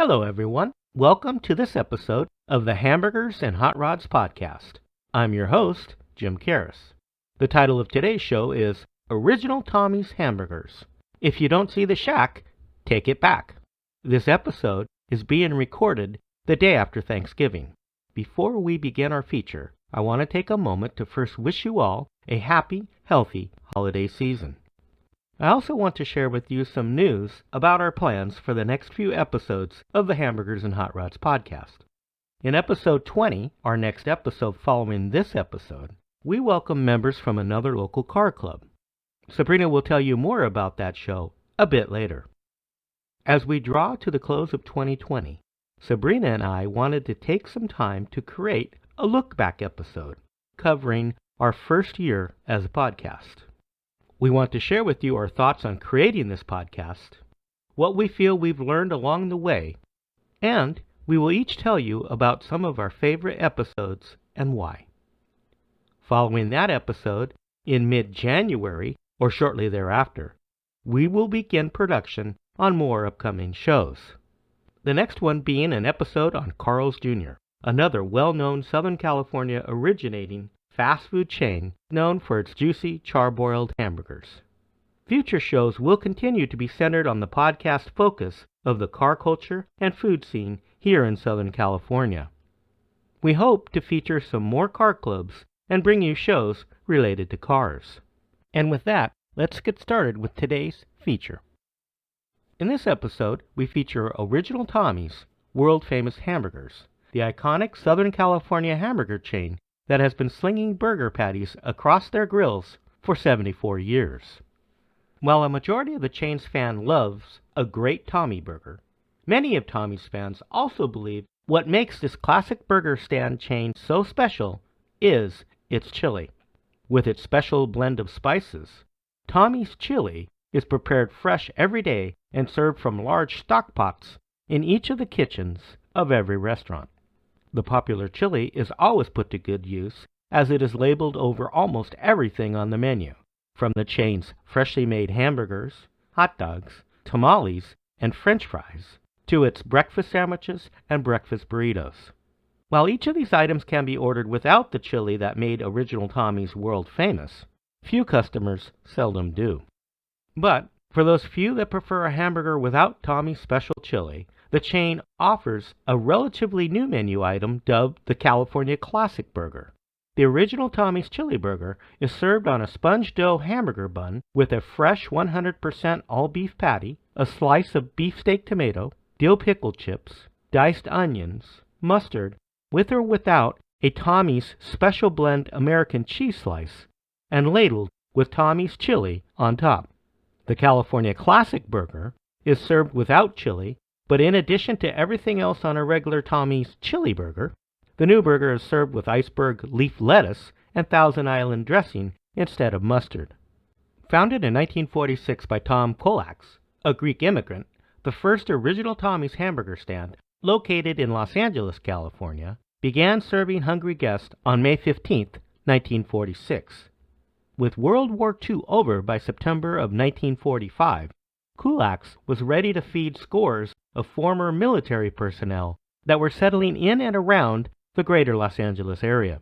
Hello, everyone. Welcome to this episode of the Hamburgers and Hot Rods podcast. I'm your host, Jim Karras. The title of today's show is Original Tommy's Hamburgers. If you don't see the shack, take it back. This episode is being recorded the day after Thanksgiving. Before we begin our feature, I want to take a moment to first wish you all a happy, healthy holiday season. I also want to share with you some news about our plans for the next few episodes of the Hamburgers and Hot Rods podcast. In episode 20, our next episode following this episode, we welcome members from another local car club. Sabrina will tell you more about that show a bit later. As we draw to the close of 2020, Sabrina and I wanted to take some time to create a look-back episode covering our first year as a podcast. We want to share with you our thoughts on creating this podcast, what we feel we've learned along the way, and we will each tell you about some of our favorite episodes and why. Following that episode, in mid-January or shortly thereafter, we will begin production on more upcoming shows. The next one being an episode on Carl's Jr., another well-known Southern California originating fast food chain known for its juicy charbroiled hamburgers. Future shows will continue to be centered on the podcast focus of the car culture and food scene here in Southern California. We hope to feature some more car clubs and bring you shows related to cars. And with that, let's get started with today's feature. In this episode, we feature Original Tommy's world-famous hamburgers, the iconic Southern California hamburger chain that has been slinging burger patties across their grills for 74 years. While a majority of the chain's fan loves a great Tommy burger, many of Tommy's fans also believe what makes this classic burger stand chain so special is its chili. With its special blend of spices, Tommy's chili is prepared fresh every day and served from large stock pots in each of the kitchens of every restaurant. The popular chili is always put to good use as it is labeled over almost everything on the menu, from the chain's freshly made hamburgers, hot dogs, tamales, and French fries, to its breakfast sandwiches and breakfast burritos. While each of these items can be ordered without the chili that made Original Tommy's world famous, few customers seldom do. But for those few that prefer a hamburger without Tommy's special chili, the chain offers a relatively new menu item dubbed the California Classic Burger. The Original Tommy's Chili Burger is served on a sponge dough hamburger bun with a fresh 100% all-beef patty, a slice of beefsteak tomato, dill pickle chips, diced onions, mustard, with or without a Tommy's Special Blend American cheese slice, and ladled with Tommy's chili on top. The California Classic Burger is served without chili, but in addition to everything else on a regular Tommy's chili burger, the new burger is served with iceberg leaf lettuce and Thousand Island dressing instead of mustard. Founded in 1946 by Tom Kolacs, a Greek immigrant, the first Original Tommy's hamburger stand, located in Los Angeles, California, began serving hungry guests on May 15, 1946. With World War II over by September of 1945, Kolacs was ready to feed scores of former military personnel that were settling in and around the greater Los Angeles area.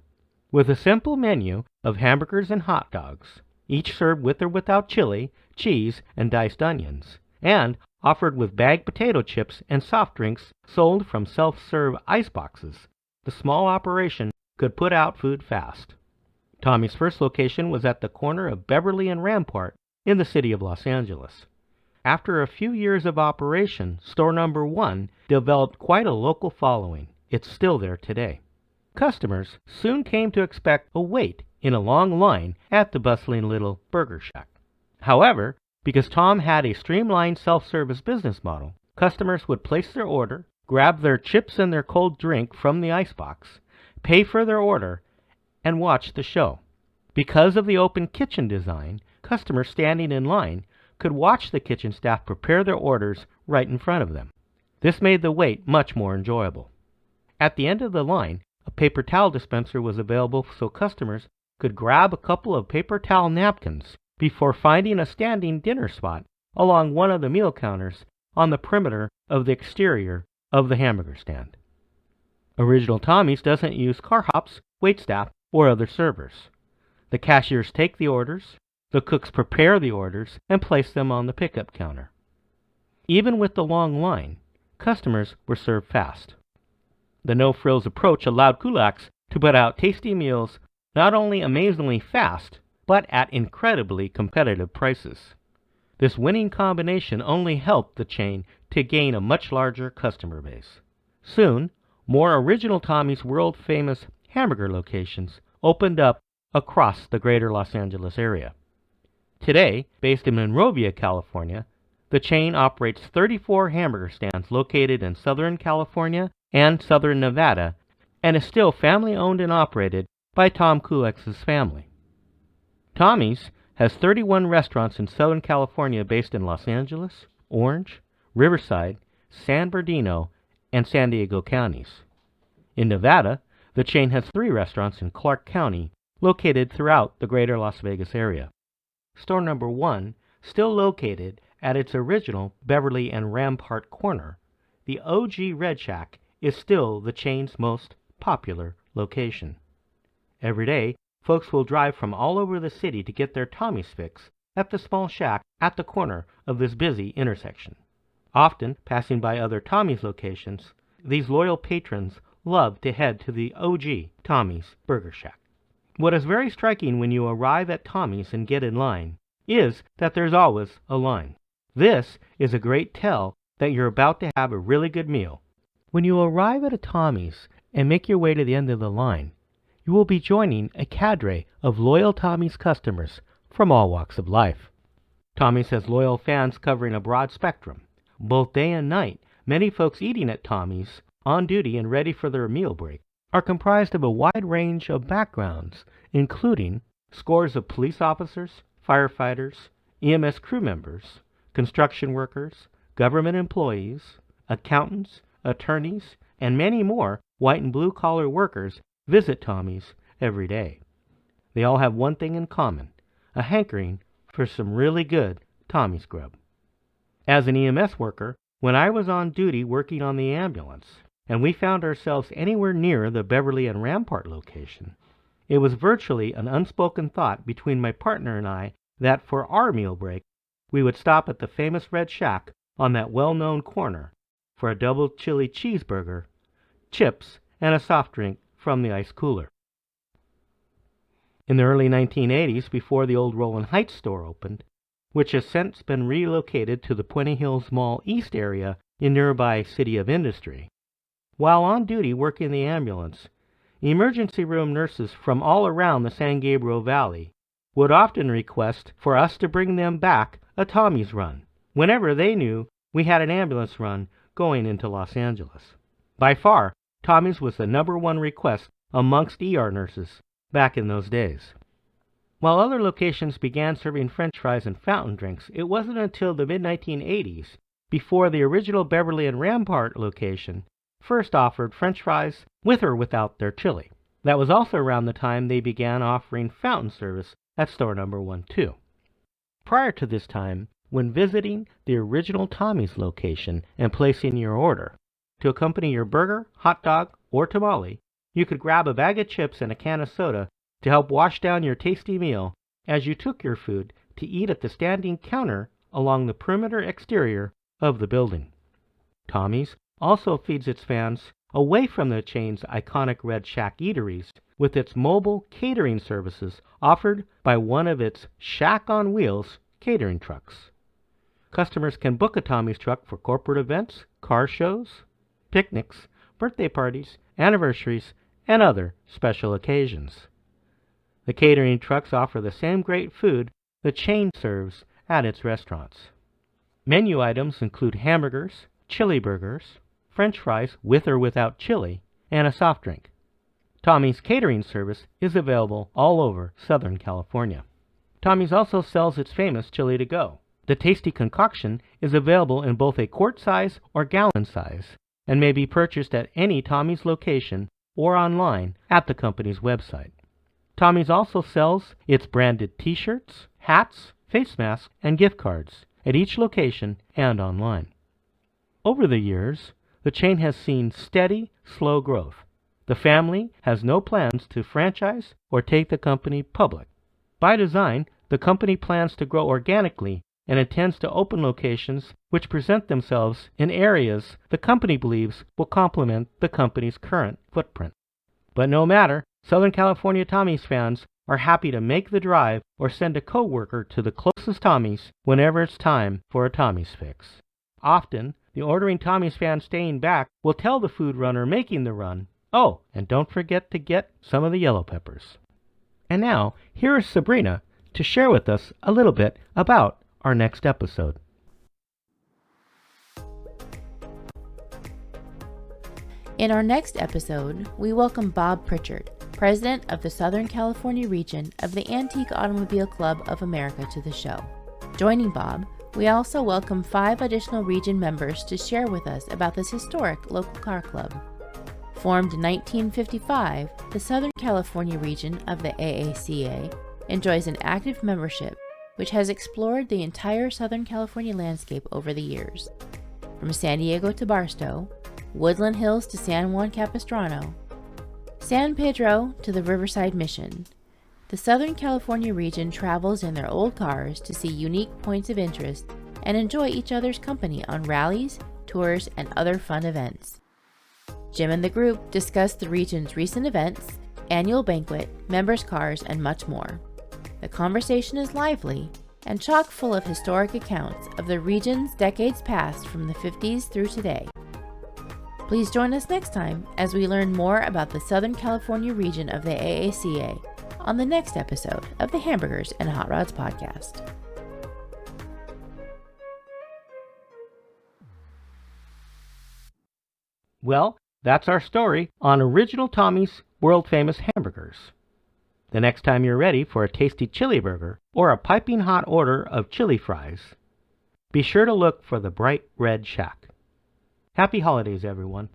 With a simple menu of hamburgers and hot dogs, each served with or without chili, cheese, and diced onions, and offered with bagged potato chips and soft drinks sold from self-serve ice boxes, the small operation could put out food fast. Tommy's first location was at the corner of Beverly and Rampart in the city of Los Angeles. After a few years of operation, store number 1 developed quite a local following. It's still there today. Customers soon came to expect a wait in a long line at the bustling little burger shack. However, because Tom had a streamlined self-service business model, customers would place their order, grab their chips and their cold drink from the icebox, pay for their order, and watch the show. Because of the open kitchen design, customers standing in line could watch the kitchen staff prepare their orders right in front of them. This made the wait much more enjoyable. At the end of the line, a paper towel dispenser was available so customers could grab a couple of paper towel napkins before finding a standing dinner spot along one of the meal counters on the perimeter of the exterior of the hamburger stand. Original Tommy's doesn't use car hops, waitstaff, or other servers. The cashiers take the orders, the cooks prepare the orders, and place them on the pickup counter. Even with the long line, customers were served fast. The no-frills approach allowed kulaks to put out tasty meals not only amazingly fast, but at incredibly competitive prices. This winning combination only helped the chain to gain a much larger customer base. Soon, more Original Tommy's world-famous hamburger locations opened up across the greater Los Angeles area. Today, based in Monrovia, California, the chain operates 34 hamburger stands located in Southern California and Southern Nevada, and is still family-owned and operated by Tom Kulak's family. Tommy's has 31 restaurants in Southern California based in Los Angeles, Orange, Riverside, San Bernardino, and San Diego counties. In Nevada, the chain has 3 restaurants in Clark County, located throughout the greater Las Vegas area. Store number 1, still located at its original Beverly and Rampart corner, the OG Red Shack is still the chain's most popular location. Every day, folks will drive from all over the city to get their Tommy's fix at the small shack at the corner of this busy intersection. Often, passing by other Tommy's locations, these loyal patrons love to head to the OG Tommy's Burger Shack. What is very striking when you arrive at Tommy's and get in line is that there's always a line. This is a great tell that you're about to have a really good meal. When you arrive at a Tommy's and make your way to the end of the line, you will be joining a cadre of loyal Tommy's customers from all walks of life. Tommy's has loyal fans covering a broad spectrum. Both day and night, many folks eating at Tommy's, on duty and ready for their meal break, are comprised of a wide range of backgrounds, including scores of police officers, firefighters, EMS crew members, construction workers, government employees, accountants, attorneys, and many more white and blue-collar workers visit Tommy's every day. They all have one thing in common, a hankering for some really good Tommy's grub. As an EMS worker, when I was on duty working on the ambulance, and we found ourselves anywhere near the Beverly and Rampart location, it was virtually an unspoken thought between my partner and I that for our meal break, we would stop at the famous Red Shack on that well-known corner for a double chili cheeseburger, chips, and a soft drink from the ice cooler. In the early 1980s, before the old Rowland Heights store opened, which has since been relocated to the Puente Hills Mall East area in nearby City of Industry, while on duty working the ambulance, emergency room nurses from all around the San Gabriel Valley would often request for us to bring them back a Tommy's run whenever they knew we had an ambulance run going into Los Angeles. By far, Tommy's was the #1 request amongst ER nurses back in those days. While other locations began serving French fries and fountain drinks, it wasn't until the mid-1980s, before the original Beverly and Rampart location first offered French fries with or without their chili. That was also around the time they began offering fountain service at store number 1 too. Prior to this time, when visiting the original Tommy's location and placing your order, to accompany your burger, hot dog, or tamale, you could grab a bag of chips and a can of soda to help wash down your tasty meal as you took your food to eat at the standing counter along the perimeter exterior of the building. Tommy's also feeds its fans away from the chain's iconic Red Shack eateries with its mobile catering services offered by one of its Shack on Wheels catering trucks. Customers can book a Tommy's truck for corporate events, car shows, picnics, birthday parties, anniversaries, and other special occasions. The catering trucks offer the same great food the chain serves at its restaurants. Menu items include hamburgers, chili burgers, French fries with or without chili, and a soft drink. Tommy's catering service is available all over Southern California. Tommy's also sells its famous chili to go. The tasty concoction is available in both a quart size or gallon size and may be purchased at any Tommy's location or online at the company's website. Tommy's also sells its branded t-shirts, hats, face masks, and gift cards at each location and online. Over the years, the chain has seen steady, slow growth. The family has no plans to franchise or take the company public. By design, the company plans to grow organically and intends to open locations which present themselves in areas the company believes will complement the company's current footprint. But no matter, Southern California Tommy's fans are happy to make the drive or send a coworker to the closest Tommy's whenever it's time for a Tommy's fix. Often, the ordering Tommy's fan staying back will tell the food runner making the run, "Oh, and don't forget to get some of the yellow peppers." And now, here is Sabrina to share with us a little bit about our next episode. In our next episode, we welcome Bob Pritchard, president of the Southern California region of the Antique Automobile Club of America, to the show. Joining Bob, we also welcome 5 additional region members to share with us about this historic local car club. Formed in 1955, the Southern California region of the AACA enjoys an active membership which has explored the entire Southern California landscape over the years. From San Diego to Barstow, Woodland Hills to San Juan Capistrano, San Pedro to the Riverside Mission, the Southern California region travels in their old cars to see unique points of interest and enjoy each other's company on rallies, tours, and other fun events. Jim and the group discuss the region's recent events, annual banquet, members' cars, and much more. The conversation is lively and chock full of historic accounts of the region's decades past from the 50s through today. Please join us next time as we learn more about the Southern California region of the AACA on the next episode of the Hamburgers and Hot Rods podcast. Well, that's our story on Original Tommy's world-famous hamburgers. The next time you're ready for a tasty chili burger or a piping hot order of chili fries, be sure to look for the bright red shack. Happy holidays, everyone.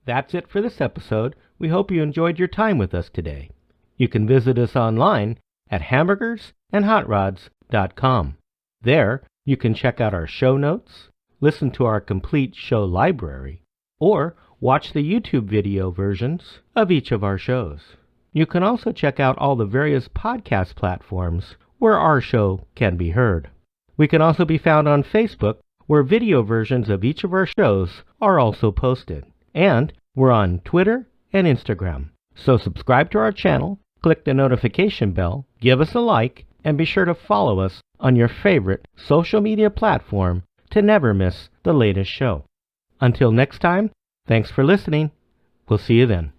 That's it for this episode. We hope you enjoyed your time with us today. You can visit us online at hamburgers&hotrods.com. There, you can check out our show notes, listen to our complete show library, or watch the YouTube video versions of each of our shows. You can also check out all the various podcast platforms where our show can be heard. We can also be found on Facebook, where video versions of each of our shows are also posted. And we're on Twitter and Instagram. So subscribe to our channel, click the notification bell, give us a like, and be sure to follow us on your favorite social media platform to never miss the latest show. Until next time, thanks for listening. We'll see you then.